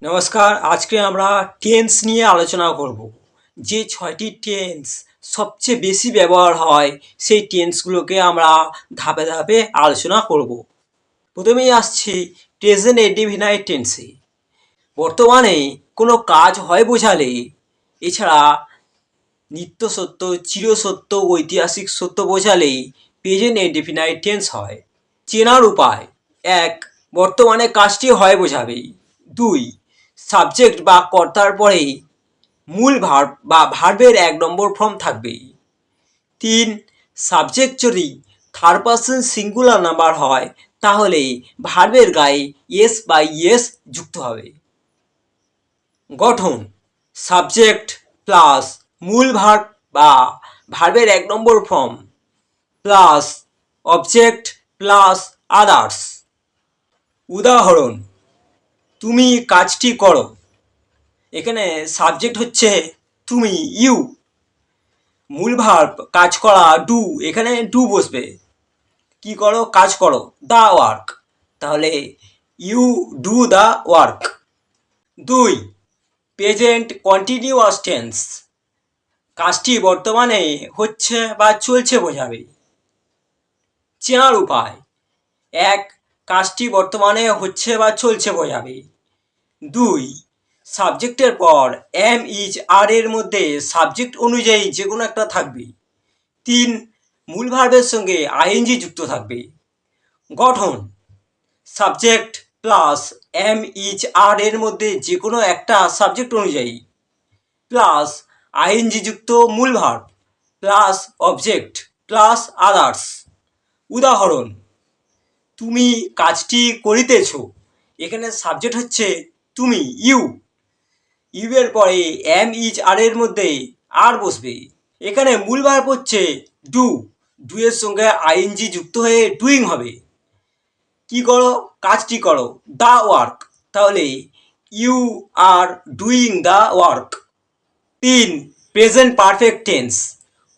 নমস্কার, আজকে আমরা টেন্স নিয়ে আলোচনা করব। যে 6টি টেন্স সবচেয়ে বেশি ব্যবহার হয় সেই টেন্সগুলোকে আমরা ধাপে ধাপে আলোচনা করব। প্রথমেই আসছি প্রেজেন্ট ইনডেফিনাইট টেন্সে। বর্তমানে কোনো কাজ হয় বোঝালে, এছাড়া নিত্য সত্য, চিরসত্য, ঐতিহাসিক সত্য বোঝালেই প্রেজেন্ট ইনডেফিনাইট টেন্স হয়। চেনার উপায়: 1. বর্তমানে কাজটি হয় বোঝাবে। 2. সাবজেক্ট বা কর্তার পরে মূল ভার্ব বা ভার্বের 1 নম্বর ফর্ম থাকবে। 3. সাবজেক্ট যদি থার্ড পারসন সিঙ্গুলার নাম্বার হয় তাহলে ভার্বের গায়ে এস বা ইয়েস যুক্ত হবে। গঠন: সাবজেক্ট প্লাস মূল ভার্ব বা ভার্বের 1 নম্বর form plus object plus others. উদাহরণ: তুমি কাজটি করো। এখানে সাবজেক্ট হচ্ছে তুমি, ইউ। মূল ভার্ব কাজ করা, ডু, এখানে ডু বসবে। কি করো? কাজ করো, দ্য ওয়ার্ক। তাহলে you do the work. 2. Present continuous tense. কাজটি বর্তমানে হচ্ছে বা চলছে বোঝাবে। চেনার উপায়: 1. কাজটি বর্তমানে হচ্ছে বা চলছে বোঝাবে। 2. সাবজেক্টের পর এম, ইজ, আর এর মধ্যে সাবজেক্ট অনুযায়ী যে কোনো একটা থাকবে। 3. মূল ভার্বের সঙ্গে আইএনজি যুক্ত থাকবে। গঠন: সাবজেক্ট প্লাস এম, ইজ, আর এর মধ্যে যে কোনো একটা সাবজেক্ট অনুযায়ী প্লাস আইএনজি যুক্ত মূল verb plus object plus others. উদাহরণ: তুমি কাজটি করিতেছ। এখানে সাবজেক্ট হচ্ছে তুমি, ইউ। ইউ এর পরে এম, ইজ, আর এর মধ্যে আর বসবে। এখানে মূল ভার্ব হচ্ছে ডু। ডু এর সঙ্গে আইএনজি যুক্ত হয়ে ডুইং হবে। কি করো? কাজটি করো, দ্য ওয়ার্ক। তাহলে you are doing the work. 3. Present perfect tense.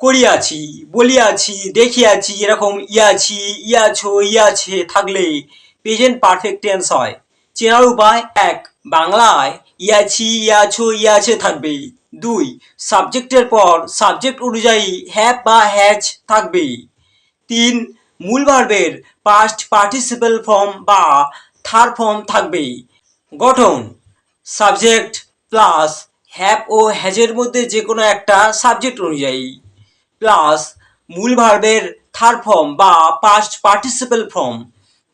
করিয়াছি, বলিয়াছি, দেখিয়াছি, এরকম ইয়াছি, ইয়াছো, ইয়াছে থাকলে প্রেজেন্ট পারফেক্ট টেন্স হয়। চেনার উপায়: 1. বাংলায় ইয়াছি, ইয়াছো, ইয়াছে থাকবে। 2. সাবজেক্টের পর সাবজেক্ট অনুযায়ী হ্যাভ বা হ্যাজ থাকবে। 3. মূল ভার্বের পাস্ট পার্টিসিপেল ফর্ম বা থার্ড ফর্ম থাকবে। গঠন: সাবজেক্ট প্লাস হ্যাভ ও হ্যাজের মধ্যে যে কোনো একটা সাবজেক্ট অনুযায়ী প্লাস মূল ভার্বের থার্ড ফর্ম বা past participle form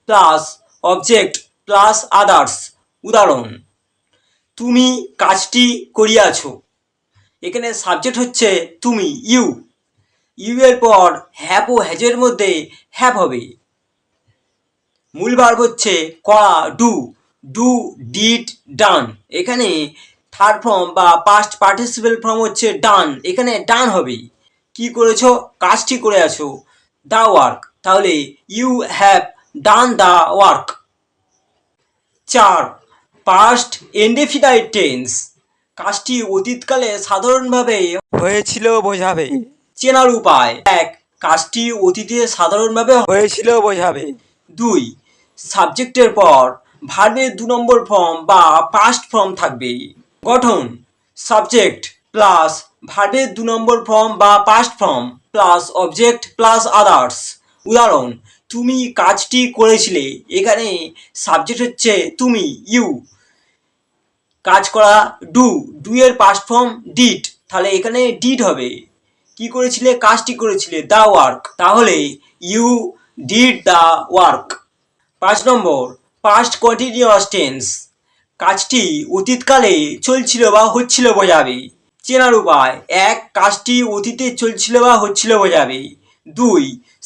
plus object plus others. উদাহরণ: তুমি কাজটি করিয়াছ। এখানে সাবজেক্ট হচ্ছে তুমি, ইউ। ইউ এর পর হ্যাভ ও হ্যাজের মধ্যে হ্যাভ হবে। মূল ভার্ব হচ্ছে করা, ডু। ডু, ডিড, ডান। এখানে থার্ড ফর্ম বা পাস্ট পার্টিসিপেল ফর্ম হচ্ছে ডান। এখানে ডান হবে। কি করেছো? কাজটি করে আছো, দ্য ওয়ার্ক। তাহলে you have done the work. 4. Past indefinite tense. কাজটি অতীতকালে সাধারণভাবে হয়েছিল বোঝাবে। চেনার উপায়: 1. কাজটি অতীতে সাধারণভাবে হয়েছিল বোঝাবে। 2. সাবজেক্টের পর ভার্বের 2 নম্বর ফর্ম বা পাস্ট ফর্ম থাকবে। গঠন: সাবজেক্ট প্লাস ভার্বের 2 নম্বর ফর্ম বা past form plus object plus others. উদাহরণ: তুমি কাজটি করেছিলে। এখানে সাবজেক্ট হচ্ছে তুমি, ইউ। কাজ করা, ডু। ডু এর পাস্ট ফর্ম ডিড। তাহলে এখানে ডিড হবে। কি করেছিলে? কাজটি করেছিলে, দ্য ওয়ার্ক। তাহলে you did the work. 5 number, past continuous tense. কাজটি অতীতকালে চলছিল বা হচ্ছিল বোঝাবে। চেনার উপায়: 1. কাজটি অতীতে চলছিল বা হচ্ছিল বোঝাবে। 2.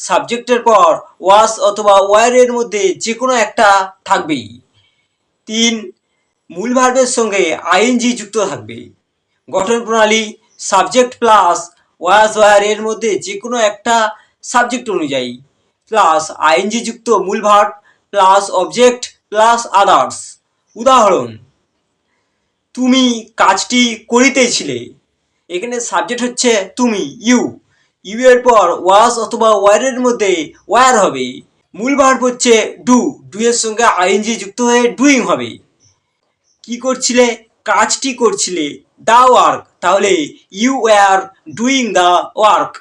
সাবজেক্টের পর ওয়াস অথবা ওয়ার এর মধ্যে যে কোনো একটা থাকবেই। 3. মূল ভার্বের সঙ্গে আইএনজি যুক্ত থাকবে। গঠন প্রণালী: সাবজেক্ট প্লাস ওয়াস ওয়ার এর মধ্যে যে কোনো একটা সাবজেক্ট অনুযায়ী প্লাস আইএনজি যুক্ত মূল verb plus object plus others. উদাহরণ: তুমি কাজটি করিতেছিলে। এখানে সাবজেক্ট হচ্ছে তুমি, ইউ। ইউ এর পর ওয়াস অথবা ওয়ার এর মধ্যে ওয়ার হবে। মূল ভার্ব হচ্ছে ডু। ডু এর সঙ্গে আইএনজি যুক্ত হয়ে ডুইং হবে। কি করছিলে? কাজটি করছিলে। দ্য ওয়ার্ক, তাহলে you are doing the work.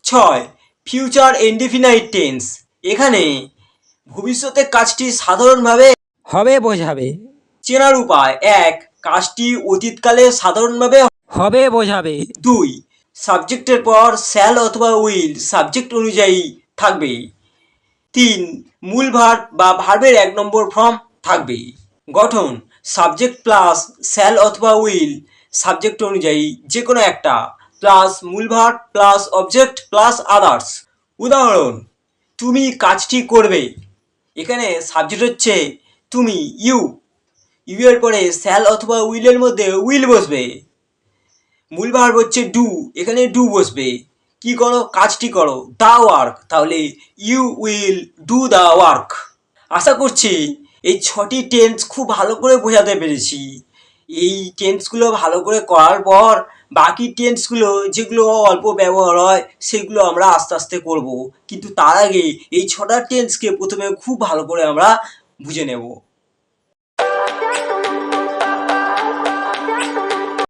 6. Future indefinite tense, এখানে ভবিষ্যতের কাজটি সাধারণভাবে হবে বোঝাবে। চেনার উপায়: 1. কাজটি অতীতকালে সাধারণভাবে হবে বোঝাবে। 2. সাবজেক্টের পর শ্যাল অথবা উইল সাবজেক্ট অনুযায়ী থাকবে। 3. মূল ভার্ব বা ভার্বের 1 নম্বর ফর্ম থাকবে। গঠন: সাবজেক্ট প্লাস শ্যাল অথবা উইল সাবজেক্ট অনুযায়ী যে কোনো একটা, প্লাস মূল verb plus object plus others. উদাহরণ: তুমি কাজটি করবে। এখানে সাবজেক্ট হচ্ছে তুমি, ইউ। ইউ এর পরে শ্যাল অথবা উইলের মধ্যে উইল বসবে। মূল ভার্ব হচ্ছে ডু, এখানে ডু বসবে। কি করো? কাজটি করো। দ্য ওয়ার্ক, তাহলে you will do the work. আশা করছি এই 6টি টেন্স খুব ভালো করে বোঝাতে পেরেছি। এই টেন্সগুলো ভালো করে করার পর বাকি টেন্সগুলো যেগুলো অল্প ব্যবহার হয় সেগুলো আমরা আস্তে আস্তে করব, কিন্তু তার আগে এই 6টা টেন্সকে প্রথমে খুব ভালো করে আমরা বুঝে নেব।